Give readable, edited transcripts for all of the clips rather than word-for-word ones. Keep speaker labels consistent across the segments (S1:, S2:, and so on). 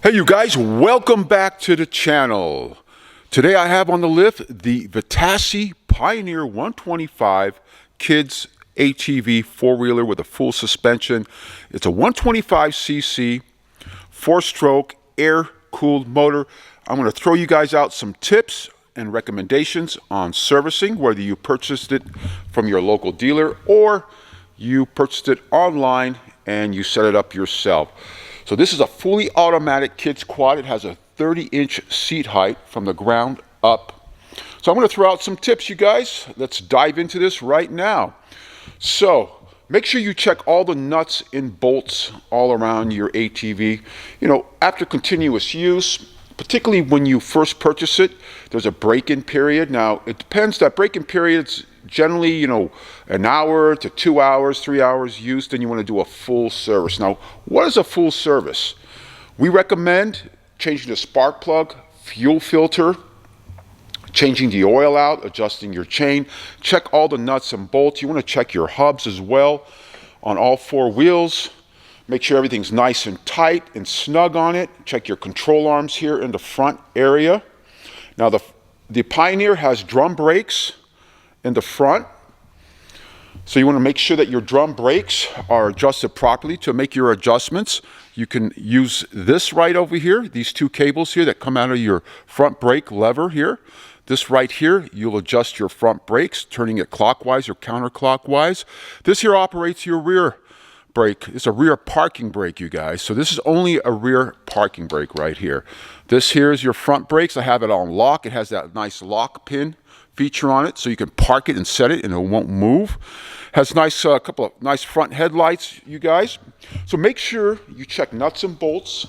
S1: Hey you guys, welcome back to the channel. Today I have on the lift the VITACCI Pioneer 125 Kids ATV four-wheeler with a full suspension. It's a 125cc, four-stroke, air-cooled motor. I'm going to throw you guys out some tips and recommendations on servicing, whether you purchased it from your local dealer or you purchased it online and you set it up yourself. So this is a fully automatic kids quad. It has a 30-inch seat height from the ground up. So I'm going to throw out some tips, you guys. Let's dive into this right now. So make sure you check all the nuts and bolts all around your ATV. You know, after continuous use, particularly when you first purchase it, there's a break-in period. Now, it depends. That break-in period's generally, you know, an hour to 2 hours, 3 hours use. Then you want to do a full service. Now, what is a full service? We recommend changing the spark plug, fuel filter, changing the oil out, adjusting your chain. Check all the nuts and bolts. You want to check your hubs as well on all four wheels. Make sure everything's nice and tight and snug on it. Check your control arms here in the front area. Now, the Pioneer has drum brakes in the front. So you want to make sure that your drum brakes are adjusted properly. To make your adjustments, you can use this right over here, these two cables here that come out of your front brake lever here. This right here, you'll adjust your front brakes, turning it clockwise or counterclockwise. This here operates your rear brake. It's a rear parking brake, you guys. So this is only a rear parking brake right here. This here is your front brakes. I have it on lock. It has that nice lock pin feature on it, so you can park it and set it and it won't move. Has nice couple of nice front headlights, you guys. So make sure you check nuts and bolts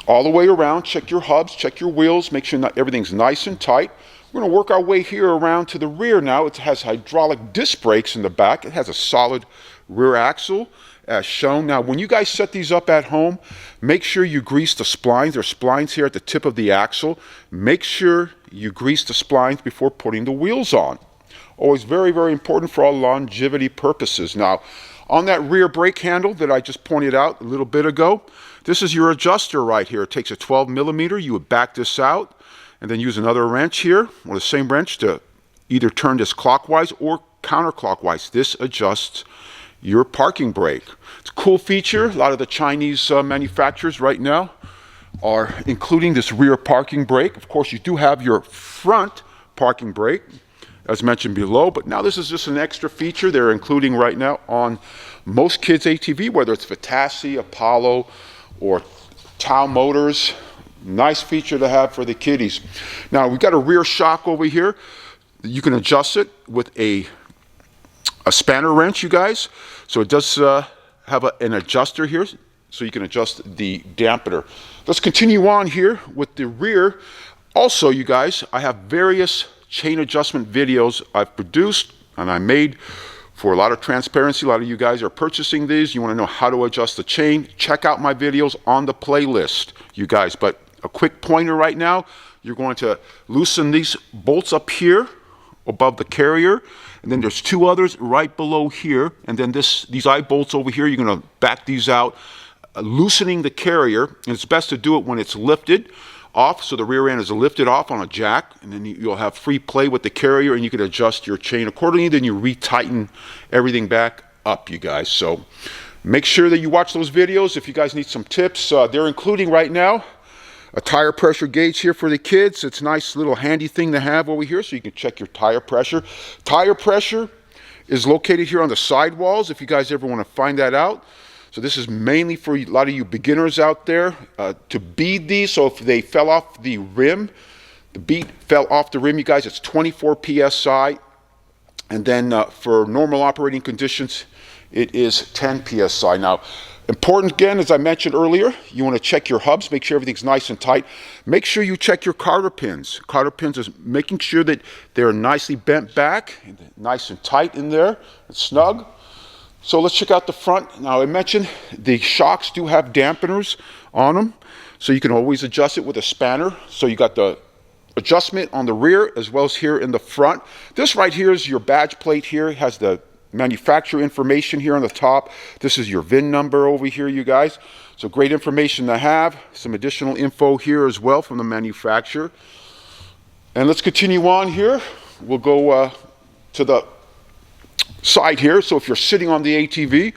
S1: all the way around. Check your hubs, check your wheels, make sure everything's nice and tight. We're going to work our way here around to the rear now. It has hydraulic disc brakes in the back. It has a solid rear axle as shown. Now, when you guys set these up at home, make sure you grease the splines. There's splines here at the tip of the axle. Make sure you grease the splines before putting the wheels on. Always very, very important for all longevity purposes. Now, on that rear brake handle that I just pointed out a little bit ago, this is your adjuster right here. It takes a 12 millimeter. You would back this out and then use another wrench here, or the same wrench, to either turn this clockwise or counterclockwise. This adjusts your parking brake. It's a cool feature. A lot of the Chinese manufacturers right now are including this rear parking brake. Of course, you do have your front parking brake, as mentioned below, but now this is just an extra feature they're including right now on most kids' ATV, whether it's VITACCI, Apollo, or Tao Motors. Nice feature to have for the kiddies. Now, we've got a rear shock over here. You can adjust it with a spanner wrench, you guys. So it does have an adjuster here, so you can adjust the dampener. Let's continue on here with the rear. Also, you guys, I have various chain adjustment videos I've produced and I made for a lot of transparency. A lot of you guys are purchasing these. You want to know how to adjust the chain. Check out my videos on the playlist, you guys. But a quick pointer right now, you're going to loosen these bolts up here above the carrier, and then there's two others right below here, and then these eye bolts over here, you're going to back these out, loosening the carrier. And it's best to do it when it's lifted off, so the rear end is lifted off on a jack, and then you'll have free play with the carrier and you can adjust your chain accordingly. Then you retighten everything back up, you guys. So make sure that you watch those videos. If you guys need some tips, they're including right now a tire pressure gauge here for the kids. It's a nice little handy thing to have over here so you can check your tire pressure. Tire pressure is located here on the sidewalls if you guys ever want to find that out. So this is mainly for a lot of you beginners out there to bead these. So if they fell off the rim, the bead fell off the rim, you guys, it's 24 PSI. And then for normal operating conditions, it is 10 PSI. Now, important again, as I mentioned earlier, you want to check your hubs, make sure everything's nice and tight. Make sure you check your cotter pins. Cotter pins is making sure that they're nicely bent back, nice and tight in there, and snug. So let's check out the front. Now, I mentioned the shocks do have dampeners on them, so you can always adjust it with a spanner. So you got the adjustment on the rear as well as here in the front. This right here is your badge plate here. It has the manufacturer information here on the top. This is your VIN number over here, you guys. So great information to have. Some additional info here as well from the manufacturer. And let's continue on here. We'll go to the side here. So if you're sitting on the ATV,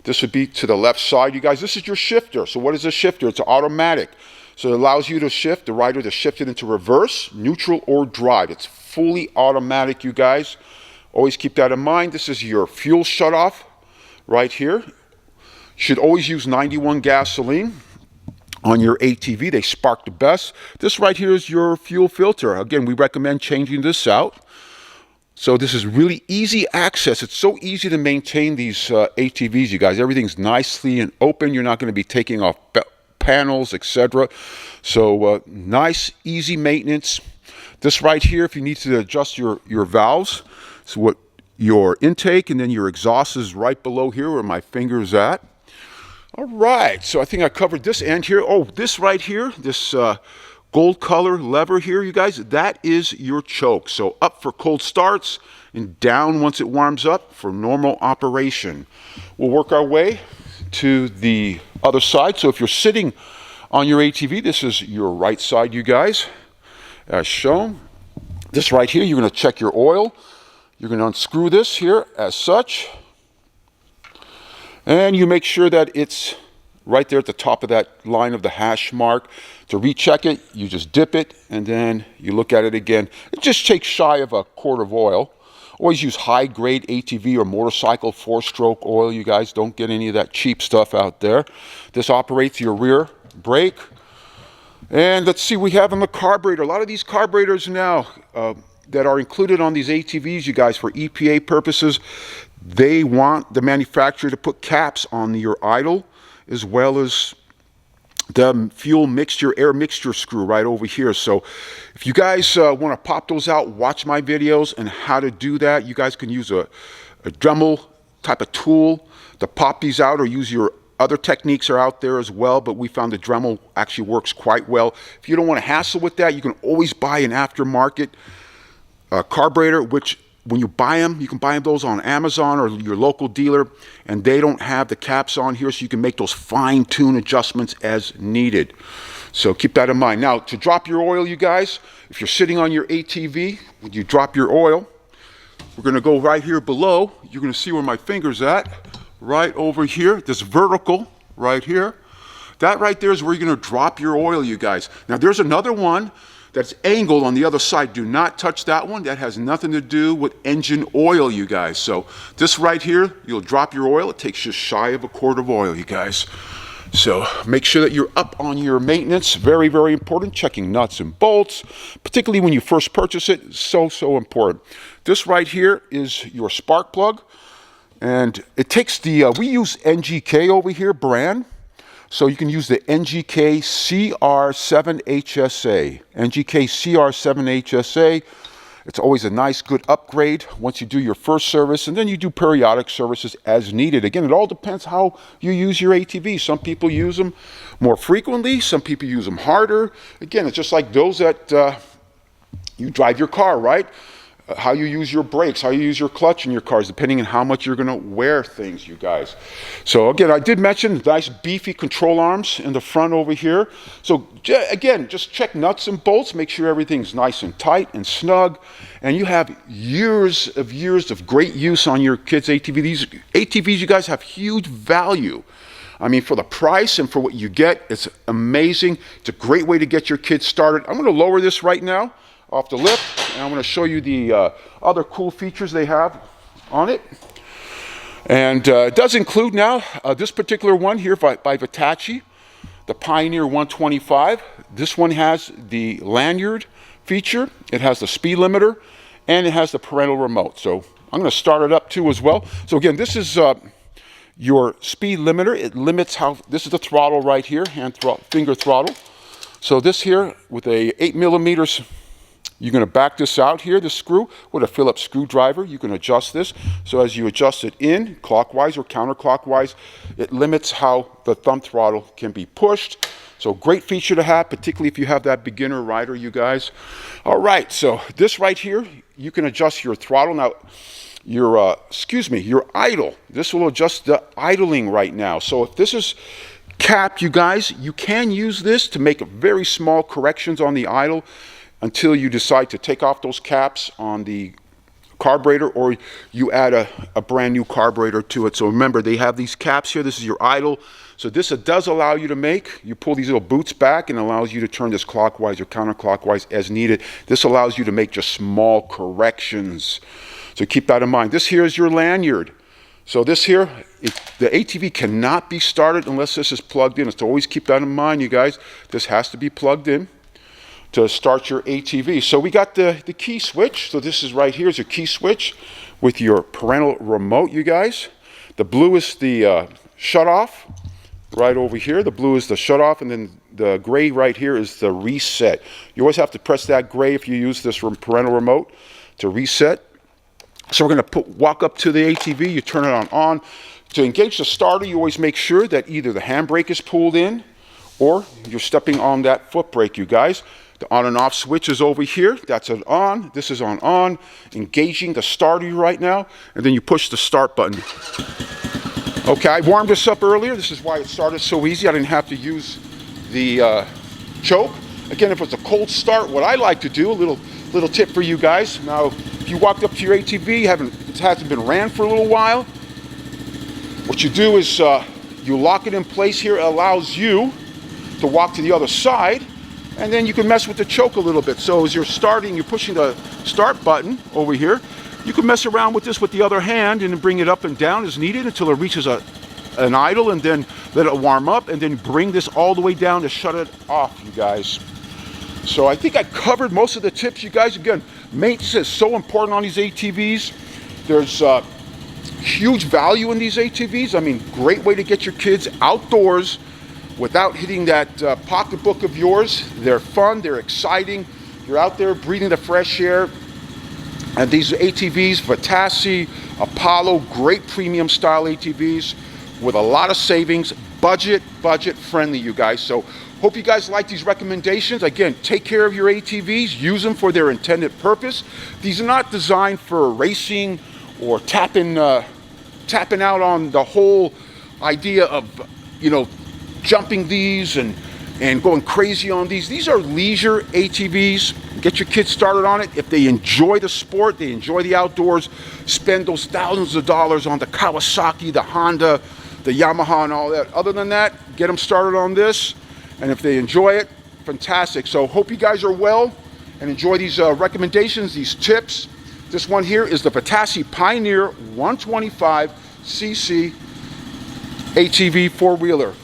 S1: this would be to the left side, you guys. This is your shifter. So what is a shifter? It's automatic. So it allows you to shift, the rider to shift it into reverse, neutral, or drive. It's fully automatic, you guys. Always keep that in mind. This is your fuel shutoff right here. You should always use 91 gasoline on your ATV. They spark the best. This right here is your fuel filter. Again, we recommend changing this out. So this is really easy access. It's so easy to maintain these ATVs, you guys. Everything's nicely and open. You're not going to be taking off panels, etc. So nice, easy maintenance. This right here, if you need to adjust your valves, so what your intake and then your exhaust is right below here where my finger's at. All right, so I think I covered this end here. Oh, this right here, this gold color lever here, you guys, that is your choke. So up for cold starts and down once it warms up for normal operation. We'll work our way to the other side. So if you're sitting on your ATV, this is your right side, you guys, as shown. This right here, you're going to check your oil. You're going to unscrew this here as such. And you make sure that it's right there at the top of that line of the hash mark. To recheck it, you just dip it and then you look at it again. It just takes shy of a quart of oil. Always use high grade ATV or motorcycle 4-stroke oil, you guys. Don't get any of that cheap stuff out there. This operates your rear brake. And let's see, we have on the carburetor. A lot of these carburetors now that are included on these ATVs, you guys, for EPA purposes, they want the manufacturer to put caps on your idle as well as the fuel mixture, air mixture screw right over here. So if you guys want to pop those out, watch my videos and how to do that. You guys can use a Dremel type of tool to pop these out, or use your other techniques are out there as well, but we found the Dremel actually works quite well. If you don't want to hassle with that, you can always buy an aftermarket carburetor, which when you buy them, you can buy those on Amazon or your local dealer, and they don't have the caps on here, so you can make those fine-tune adjustments as needed. So keep that in mind. Now, to drop your oil, you guys, if you're sitting on your ATV, when you drop your oil, we're going to go right here below. You're going to see where my finger's at, right over here, this vertical right here. That right there is where you're going to drop your oil, you guys. Now, there's another one that's angled on the other side. Do not touch that one. That has nothing to do with engine oil, you guys. So this right here, you'll drop your oil. It takes just shy of a quart of oil, you guys. So make sure that you're up on your maintenance. Very, very important. Checking nuts and bolts, particularly when you first purchase it. So important. This right here is your spark plug. And it takes the, we use NGK over here brand. So you can use the NGK CR7HSA. NGK CR7HSA. It's always a nice, good upgrade once you do your first service, and then you do periodic services as needed. Again, it all depends how you use your ATV. Some people use them more frequently. Some people use them harder. Again, it's just like those that you drive your car, right? How you use your brakes, how you use your clutch in your cars, depending on how much you're going to wear things, you guys. So again, I did mention nice beefy control arms in the front over here. So again, just check nuts and bolts, make sure everything's nice and tight and snug, and you have years of great use on your kids' ATV. These ATVs, you guys, have huge value. I mean, for the price and for what you get, it's amazing. It's a great way to get your kids started. I'm going to lower this right now off the lift, and I'm going to show you the other cool features they have on it. And it does include now this particular one here by VITACCI, the Pioneer 125. This one has the lanyard feature, it has the speed limiter, and it has the parental remote. So I'm going to start it up too as well. So again, this is your speed limiter. It limits how, this is the throttle right here, finger throttle. So this here with a 8mm, you're going to back this out here, the screw, with a Phillips screwdriver. You can adjust this. So as you adjust it in, clockwise or counterclockwise, it limits how the thumb throttle can be pushed. So great feature to have, particularly if you have that beginner rider, you guys. All right, so this right here, you can adjust your throttle. Now, your idle. This will adjust the idling right now. So if this is capped, you guys, you can use this to make very small corrections on the idle until you decide to take off those caps on the carburetor, or you add a brand new carburetor to it. So remember, they have these caps here. This is your idle. So this does allow you to you pull these little boots back and allows you to turn this clockwise or counterclockwise as needed. This allows you to make just small corrections. So keep that in mind. This here is your lanyard. So this here, the ATV cannot be started unless this is plugged in. So always keep that in mind, you guys. This has to be plugged in to start your ATV. So we got the key switch. So this is right here is your key switch with your parental remote, you guys. The blue is the shut off right over here. The blue is the shut off, and then the gray right here is the reset. You always have to press that gray if you use this parental remote to reset. So we're going to walk up to the ATV. You turn it on. To engage the starter, you always make sure that either the handbrake is pulled in or you're stepping on that foot brake, you guys. The on and off switch is over here. That's an on. This is on. Engaging the starter right now. And then you push the start button. Okay, I warmed this up earlier. This is why it started so easy. I didn't have to use the choke. Again, if it's a cold start, what I like to do, a little tip for you guys. Now, if you walked up to your ATV, it hasn't been ran for a little while, what you do is you lock it in place here. It allows you to walk to the other side, and then you can mess with the choke a little bit. So as you're starting, you're pushing the start button over here. You can mess around with this with the other hand and then bring it up and down as needed until it reaches an idle, and then let it warm up, and then bring this all the way down to shut it off, you guys. So I think I covered most of the tips, you guys. Again, maintenance is so important on these ATVs. There's huge value in these ATVs. I mean, great way to get your kids outdoors without hitting that pocketbook of yours. They're fun, they're exciting. You're out there breathing the fresh air. And these ATVs, VITACCI, Apollo, great premium style ATVs with a lot of savings, budget friendly, you guys. So hope you guys like these recommendations. Again, take care of your ATVs, use them for their intended purpose. These are not designed for racing or tapping out on the whole idea of, jumping these and going crazy on these. These are leisure ATVs. Get your kids started on it. If they enjoy the sport, they enjoy the outdoors, spend those thousands of dollars on the Kawasaki, the Honda, the Yamaha and all that. Other than that, get them started on this. And if they enjoy it, fantastic. So hope you guys are well and enjoy these recommendations, these tips. This one here is the VITACCI Pioneer 125cc ATV four-wheeler.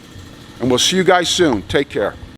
S1: And we'll see you guys soon. Take care.